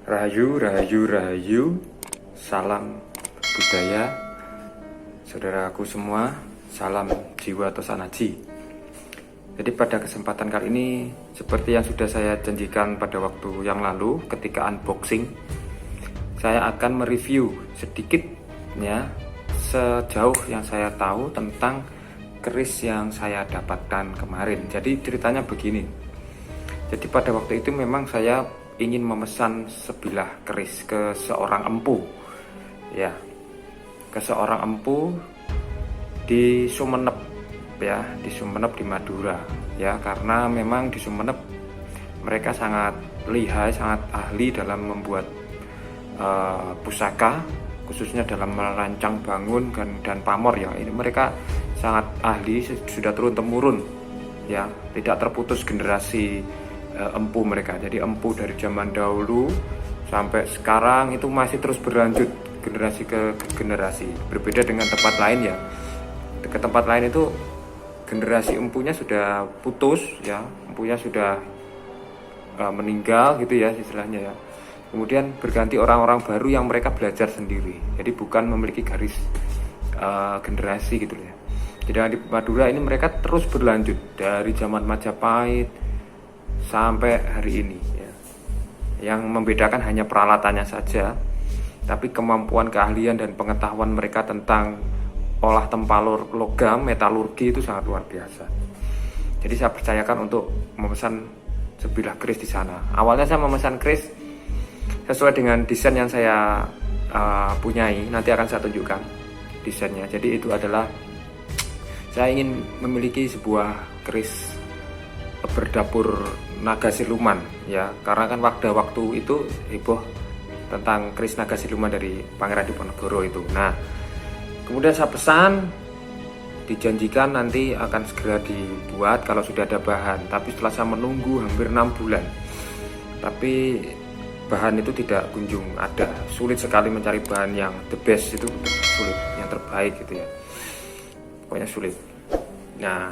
Rahayu, rahayu, rahayu. Salam budaya, saudaraku semua. Salam jiwa Tosanaji. Jadi pada kesempatan kali ini, seperti yang sudah saya janjikan pada waktu yang lalu ketika unboxing, saya akan mereview sedikit ya, sejauh yang saya tahu tentang keris yang saya dapatkan kemarin. Jadi ceritanya begini. Jadi pada waktu itu memang saya ingin memesan sebilah keris ke seorang empu, ya, ke seorang empu di Sumeneb, ya, di Sumeneb di Madura, ya, karena memang di Sumeneb mereka sangat lihai, sangat ahli dalam membuat pusaka, khususnya dalam merancang bangun dan pamor, ya. Ini mereka sangat ahli, sudah turun temurun, ya, tidak terputus generasi empu mereka. Jadi empu dari zaman dahulu sampai sekarang itu masih terus berlanjut generasi ke generasi. Berbeda dengan tempat lain, ya. Ke tempat lain itu generasi empunya sudah putus, ya, empunya sudah meninggal gitu ya istilahnya, ya. Kemudian berganti orang-orang baru yang mereka belajar sendiri. Jadi bukan memiliki garis generasi gitu ya. Jadi di Madura ini mereka terus berlanjut dari zaman Majapahit sampai hari ini, ya. Yang membedakan hanya peralatannya saja, tapi kemampuan, keahlian dan pengetahuan mereka tentang olah tempalur logam, metalurgi itu sangat luar biasa. Jadi saya percayakan untuk memesan sebilah keris di sana. Awalnya saya memesan keris sesuai dengan desain yang saya punyai. Nanti akan saya tunjukkan desainnya. Jadi itu adalah saya ingin memiliki sebuah keris berdapur naga siluman, ya, karena kan waktu itu heboh tentang keris naga siluman dari Pangeran Diponegoro itu. Nah, kemudian saya pesan, dijanjikan nanti akan segera dibuat kalau sudah ada bahan. Tapi setelah saya menunggu hampir 6 bulan, tapi bahan itu tidak kunjung ada. Sulit sekali mencari bahan yang the best, itu sulit, yang terbaik gitu ya, pokoknya sulit. Nah,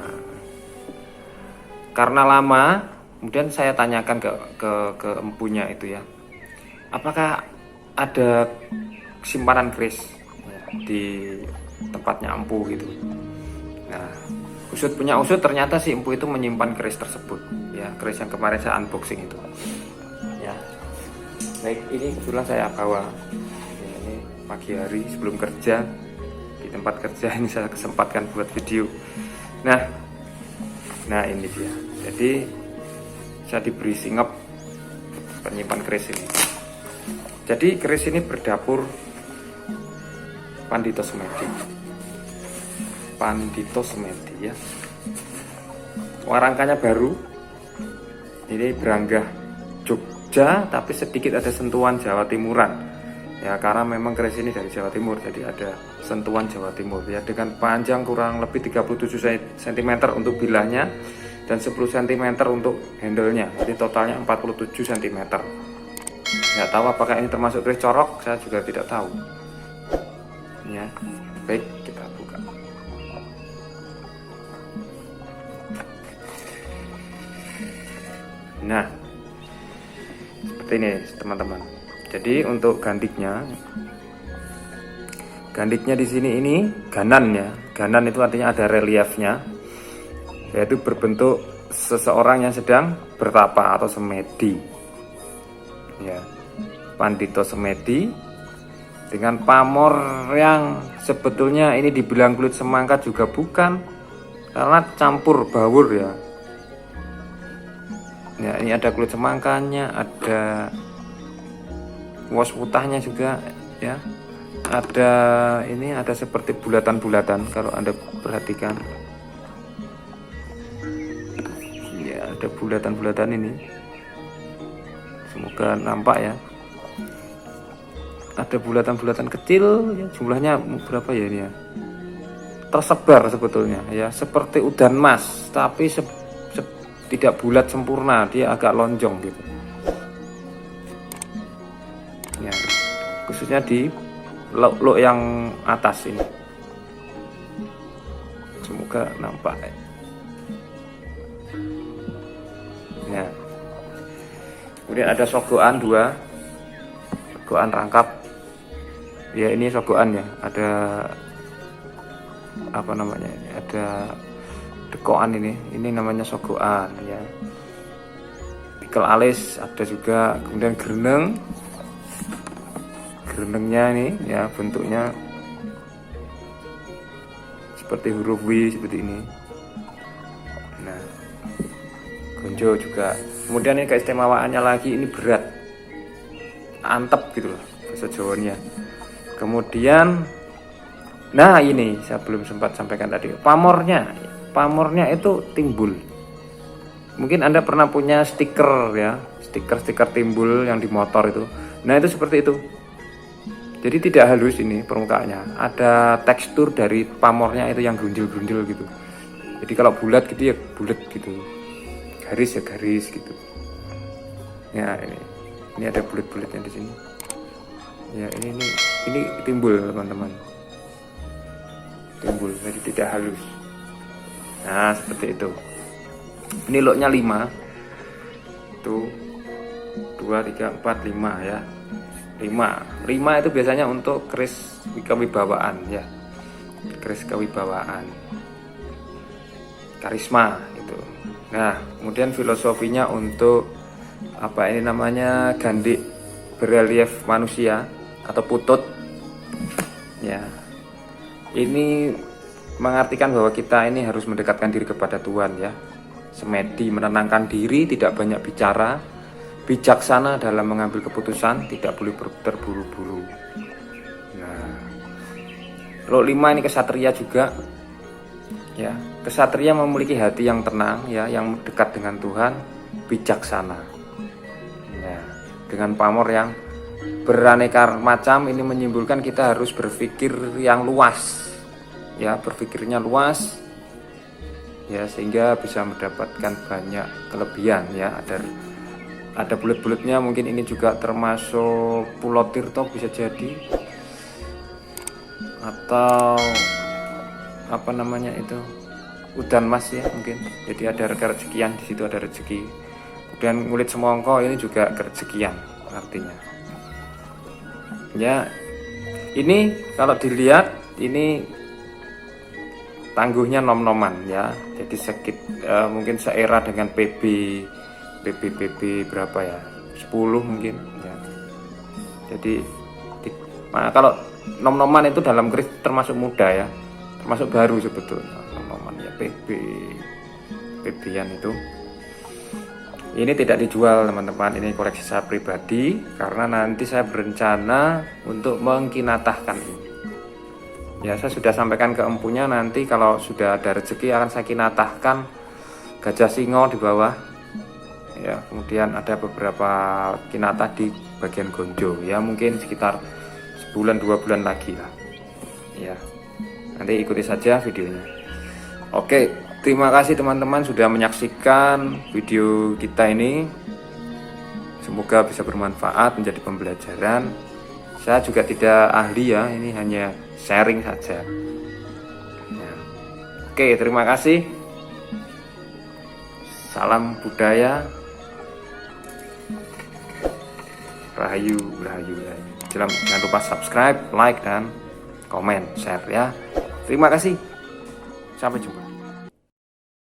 karena lama, kemudian saya tanyakan ke empunya itu, ya, apakah ada simpanan keris, ya, di tempatnya empu gitu. Nah, usut punya usut, ternyata si empu itu menyimpan keris tersebut, ya, keris yang kemarin saya unboxing itu, ya. Baik, ini kebetulan saya bawa, ya, ini pagi hari sebelum kerja di tempat kerja ini saya kesempatkan buat video. Nah ini dia. Jadi saya diberi singap penyimpan keris ini. Jadi keris ini berdapur Pandito Semedi, ya. Warangkanya baru. Ini beranggah Jogja, tapi sedikit ada sentuhan Jawa Timuran, ya, karena memang keris ini dari Jawa Timur, jadi ada sentuhan Jawa Timur, ya, dengan panjang kurang lebih 37 cm untuk bilahnya dan 10 cm untuk handle-nya. Jadi totalnya 47 cm. Nggak tahu apakah ini termasuk keris corok, saya juga tidak tahu, ya. Baik, kita buka. Nah, seperti ini teman-teman. Jadi untuk gandiknya di sini ini ganan, ya. Ganan itu artinya ada reliefnya, yaitu berbentuk seseorang yang sedang bertapa atau semedi, ya. Pandito Semedi dengan pamor yang sebetulnya ini dibilang kulit semangka juga bukan, karena campur bawur, ya. Ya, ini ada kulit semangkanya, ada wos putahnya juga, ya. Ada seperti bulatan-bulatan kalau Anda perhatikan. Ya, ada bulatan-bulatan ini. Semoga nampak, ya. Ada bulatan-bulatan kecil, ya, jumlahnya berapa ya ini, ya? Tersebar sebetulnya, ya, seperti udan mas, tapi tidak bulat sempurna, dia agak lonjong gitu. Ya, khususnya di lok yang atas ini. Semoga nampak. Ya. Kemudian ada sogokan 2, sogokan rangkap. Ya ini sogokan ya, ada apa namanya ini, ada dekokan ini namanya sogokan ya. Pikel alis ada juga, kemudian gerenengnya ini ya bentuknya seperti huruf W seperti ini. Nah, gonjo juga. Kemudian ini keistimewaannya lagi, ini berat, antep gitu loh bahasa Jawanya. Kemudian, nah ini saya belum sempat sampaikan tadi, pamornya itu timbul. Mungkin Anda pernah punya stiker ya, stiker timbul yang di motor itu. Nah itu seperti itu. Jadi tidak halus ini permukaannya, ada tekstur dari pamornya itu yang grundil gitu. Jadi kalau bulat gitu ya bulat gitu, garis ya garis gitu. Ya ini ada bulat-bulatnya di sini. Ya ini timbul teman-teman, timbul, jadi tidak halus. Nah seperti itu. Ini lotnya 5 tuh, 2, 3, 4, 5 ya. 5 itu biasanya untuk keris kewibawaan ya, keris kewibawaan, karisma itu. Nah kemudian filosofinya untuk apa ini namanya, gandik berelief manusia atau putut ya. Ini mengartikan bahwa kita ini harus mendekatkan diri kepada Tuhan ya, semedi, menenangkan diri, tidak banyak bicara, bijaksana dalam mengambil keputusan, tidak boleh terburu-buru. Nah, lot 5 ini kesatria juga ya. Kesatria memiliki hati yang tenang ya, yang dekat dengan Tuhan, bijaksana ya. Dengan pamor yang beraneka macam, ini menyimpulkan kita harus berpikir yang luas ya, berpikirnya luas ya, sehingga bisa mendapatkan banyak kelebihan ya. Ada bulat-bulatnya, mungkin ini juga termasuk Pulau Tirto bisa jadi, atau apa namanya itu, udan mas ya mungkin. Jadi ada rezekian di situ, ada rezeki. Kemudian kulit semongko ini juga kerezekian artinya. Ya, ini kalau dilihat ini tangguhnya nom-noman ya. Jadi mungkin seera dengan PB berapa ya, 10 mungkin ya. Jadi kalau nom-noman itu dalam keris termasuk muda ya, termasuk baru sebetulnya nom-noman ya. PB-an itu ini tidak dijual teman-teman, ini koleksi saya pribadi karena nanti saya berencana untuk mengkinatahkan ini ya. Saya sudah sampaikan ke empunya, nanti kalau sudah ada rezeki akan saya kinatahkan gajah singo di bawah ya. Kemudian ada beberapa kinatah di bagian gonjo ya, mungkin sekitar sebulan 2 bulan lagi lah ya. Nanti ikuti saja videonya. Oke, terima kasih teman-teman sudah menyaksikan video kita ini. Semoga bisa bermanfaat, menjadi pembelajaran. Saya juga tidak ahli ya, ini hanya sharing saja ya. Oke, terima kasih. Salam budaya. Rahayu. Jangan lupa subscribe, like, dan komen, share ya. Terima kasih. Sampai jumpa.